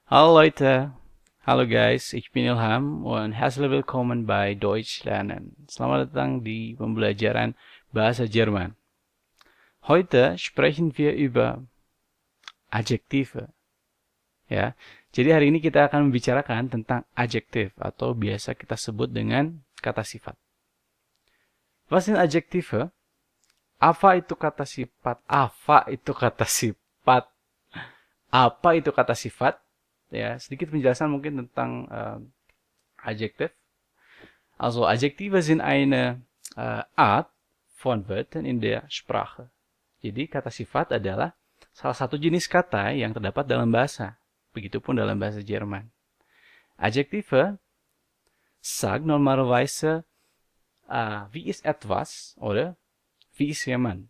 Hallo Leute, hallo guys, ich bin Ilham und herzlich willkommen bei Deutsch lernen. Selamat datang di pembelajaran bahasa Jerman. Heute sprechen wir über Adjektive, ya. Jadi hari ini kita akan membicarakan tentang adjektif atau biasa kita sebut dengan kata sifat. Was sind Adjektive? Apa itu kata sifat? Apa itu kata sifat? Apa itu kata sifat? Ya, sedikit penjelasan mungkin tentang Adjektif. Also Adjektive sind eine Art von Wörtern in der Sprache. Jadi kata sifat adalah salah satu jenis kata yang terdapat dalam bahasa. Begitupun dalam bahasa Jerman. Adjektive sagt normalerweise wie ist etwas oder wie ist jemand.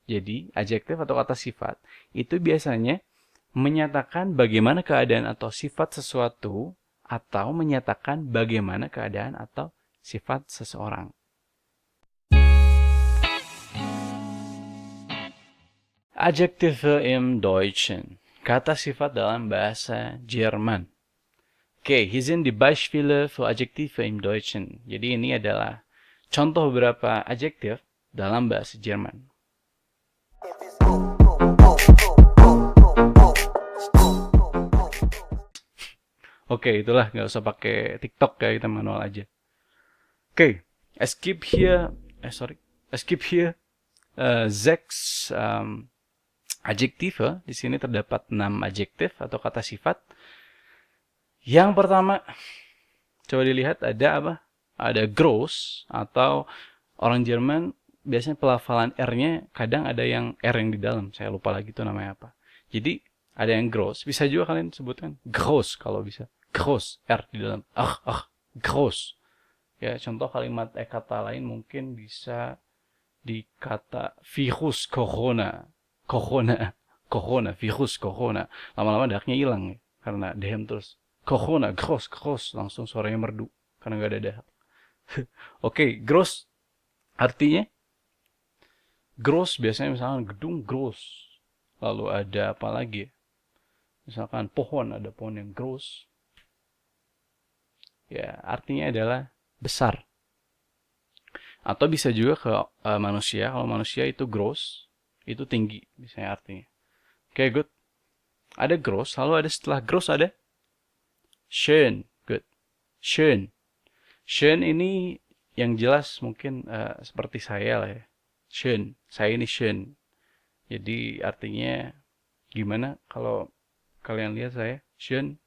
Jadi adjektif atau kata sifat itu biasanya menyatakan bagaimana keadaan atau sifat sesuatu atau menyatakan bagaimana keadaan atau sifat seseorang. Adjektive im Deutschen. Kata sifat dalam bahasa Jerman. Oke, hier sind die Beispiele für Adjektive im Deutschen. Jadi ini adalah contoh beberapa adjektif dalam bahasa Jerman. Oke, itulah, nggak usah pakai TikTok ya, kita manual aja. Oke, es gibt hier sechs Adjektive. Di sini terdapat 6 adjektif atau kata sifat. Yang pertama, coba dilihat ada apa? Ada gross atau orang Jerman biasanya pelafalan R-nya kadang ada yang R yang di dalam. Saya lupa lagi itu namanya apa. Jadi ada yang gross. Bisa juga kalian sebutkan gross kalau bisa. Gross, R di dalam. Gross. Ya, contoh kalimat kata lain mungkin bisa di kata virus corona. Virus corona. Lama-lama dahaknya hilang ya, karena dehem terus. Corona, gross, langsung suaranya merdu karena nggak ada dahak. Oke, gross artinya gross biasanya misalkan gedung gross. Lalu ada apa lagi? Misalkan pohon, ada pohon yang gross. Ya, artinya adalah besar. Atau bisa juga ke manusia. Kalau manusia itu gross, itu tinggi misalnya artinya. Oke, good. Ada gross, lalu ada setelah gross ada schön. Good. Schön. Schön ini yang jelas mungkin seperti saya lah ya. Schön. Saya ini schön. Jadi artinya gimana kalau kalian lihat saya? Schön.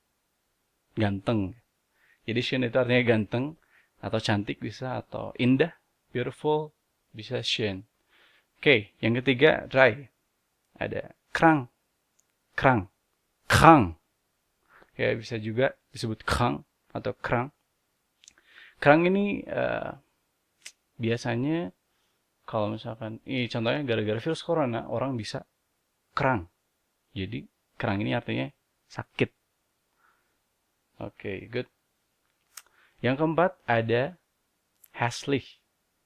Ganteng. Jadi schön itu artinya ganteng atau cantik bisa, atau indah, beautiful, bisa schön. Oke, yang ketiga dry. Ada krank. Ya, bisa juga disebut krank atau krank. Krank ini biasanya kalau misalkan, ini contohnya gara-gara virus corona, orang bisa krank. Jadi krank ini artinya sakit. Oke, good. Yang keempat ada hässlich.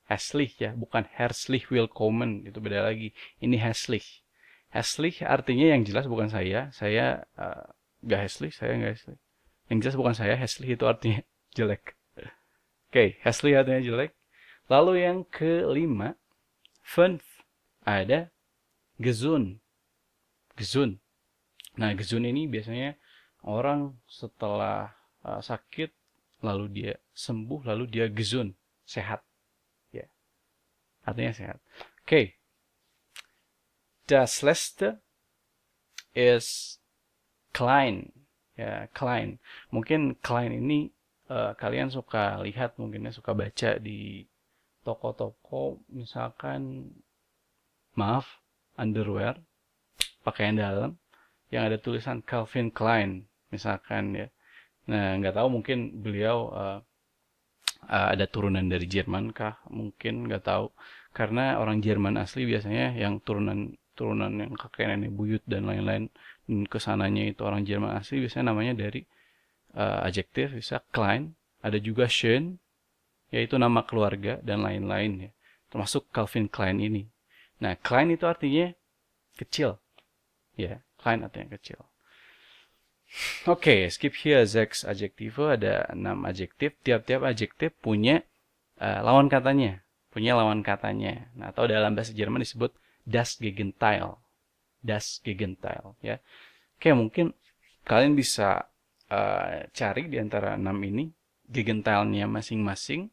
Hässlich ya, bukan herzlich willkommen, itu beda lagi. Ini hässlich. Hässlich artinya yang jelas bukan saya. Saya nggak hässlich, saya nggak hässlich. Yang jelas bukan saya, hässlich itu artinya jelek. Oke, hässlich artinya jelek. Lalu yang kelima, fünf, ada gesund. Gesund. Nah, gesund ini biasanya orang setelah sakit, lalu dia sembuh, lalu dia gesund, sehat. Ya, artinya sehat. Oke. Das letzte ist klein. Ya, klein. Mungkin klein ini kalian suka lihat, mungkinnya suka baca di toko-toko, misalkan, maaf, underwear, pakaian dalam, yang ada tulisan Calvin Klein, misalkan ya. Nah, nggak tahu mungkin beliau ada turunan dari Jerman kah? Mungkin nggak tahu. Karena orang Jerman asli biasanya yang turunan yang kakek nenek buyut dan lain-lain, kesananya itu orang Jerman asli biasanya namanya dari adjektif, bisa Klein, ada juga schön, yaitu nama keluarga dan lain-lain ya. Termasuk Calvin Klein ini. Nah, Klein itu artinya kecil. Ya, Klein artinya kecil. Oke, skip here 6 Adjektive, ada 6 adjektif. Tiap-tiap adjektif punya lawan katanya. Nah, atau dalam bahasa Jerman disebut das Gegenteil. Das Gegenteil, ya. Oke, mungkin kalian bisa cari di antara 6 ini Gegenteilnya masing-masing.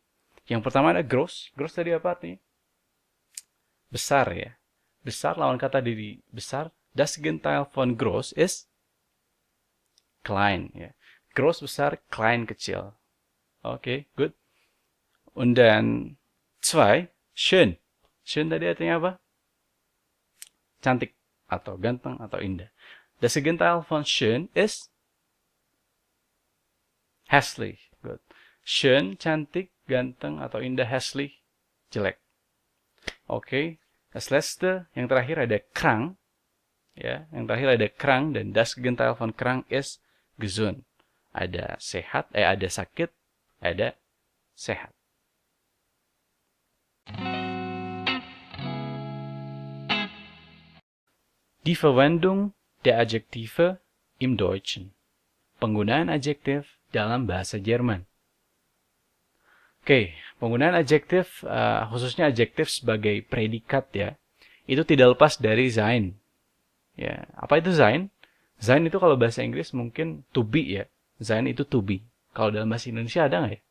Yang pertama ada gross. Gross tadi apa artinya? Besar, ya. Besar lawan kata dari besar. Das Gegenteil von gross is klein, ya. Gross besar, klein kecil. Oke, good. Und dann 2, schön. Schön tadi artinya apa? Cantik atau ganteng atau indah. Das Gegenteil von schön ist hässlich. Good. Schön, cantik, ganteng atau indah, hässlich, jelek. Oke. Das letzte, yang terakhir ada krank. Ya, yang terakhir ada krank dan das Gegenteil von krank ist gesund. Ada sehat, ada sakit, ada sehat. Die Verwendung der Adjektive im Deutschen. Penggunaan adjektif dalam bahasa Jerman. Oke, penggunaan adjektif, khususnya adjektif sebagai predikat ya, itu tidak lepas dari sein. Ya, apa itu sein? Sein itu kalau bahasa Inggris mungkin to be ya. Sein itu to be. Kalau dalam bahasa Indonesia ada nggak ya?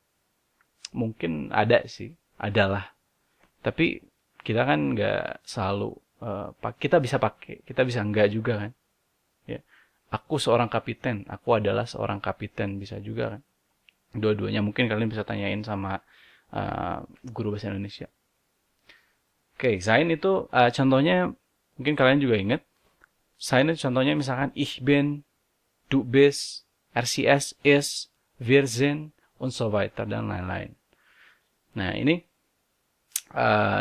Mungkin ada sih, adalah. Tapi kita kan nggak selalu, kita bisa pakai, kita bisa enggak juga kan. Ya. Aku seorang kapiten, aku adalah seorang kapiten, bisa juga kan. Dua-duanya mungkin kalian bisa tanyain sama guru bahasa Indonesia. Oke, sein itu contohnya mungkin kalian juga ingat. Sein itu contohnya misalkan ich bin, du bist, RCS is, wir sind, und so weiter dan lain-lain. Nah ini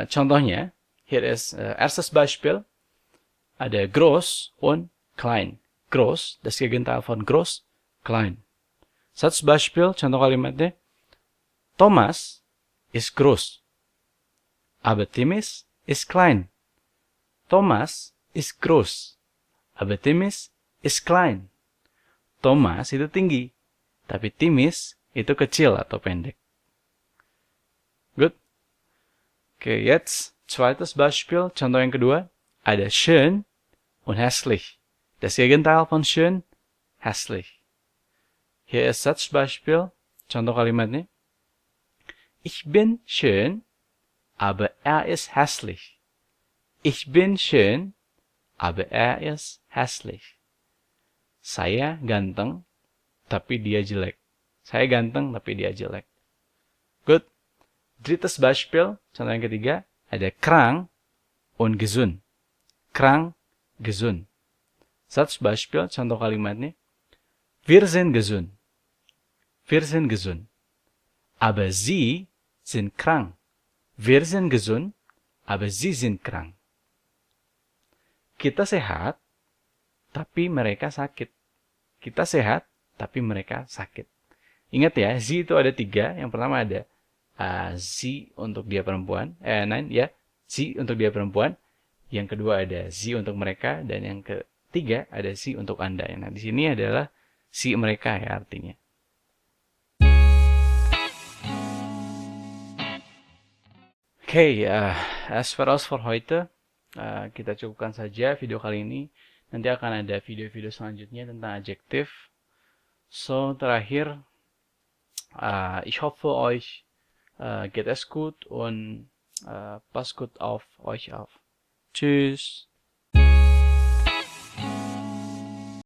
contohnya. Hier ist erstes Beispiel. Ada groß und klein. Groß, das Gegenteil von groß, klein. Satu Beispiel, contoh kalimatnya. Thomas ist groß, aber Timis ist klein. Thomas ist groß, aber Timis ist klein. Thomas itu tinggi, tapi Timis itu kecil atau pendek. Good. Oke, jetzt zweites Beispiel, contoh yang kedua. Ada schön und hässlich. Das Gegenteil von schön, hässlich. Hier ist Satzbeispiel, contoh kalimatnya. Ich bin schön, aber er ist hässlich. Ich bin schön, aber er ist hässlich. Saya ganteng, tapi dia jelek. Saya ganteng, tapi dia jelek. Good. Drittes Beispiel, contoh yang ketiga, ada krank und gesund. Krank, gesund. Satzbeispiel, contoh kalimatnya. Wir sind gesund. Wir sind gesund. Aber Sie sind krank. Wir sind gesund, aber Sie sind krank. Kita sehat, tapi mereka sakit. Kita sehat, tapi mereka sakit. Ingat ya, Sie itu ada 3. Yang pertama ada Sie untuk dia perempuan. Sie untuk dia perempuan. Yang kedua ada Sie untuk mereka. Dan yang ketiga ada Sie untuk Anda. Nah, di sini adalah Sie mereka ya artinya. Oke, as far as for heute, kita cukupkan saja video kali ini. Nanti akan ada video-video selanjutnya tentang adjektif. So, terakhir, ich hoffe euch geht es gut und passt gut auf euch auf. Tschüss.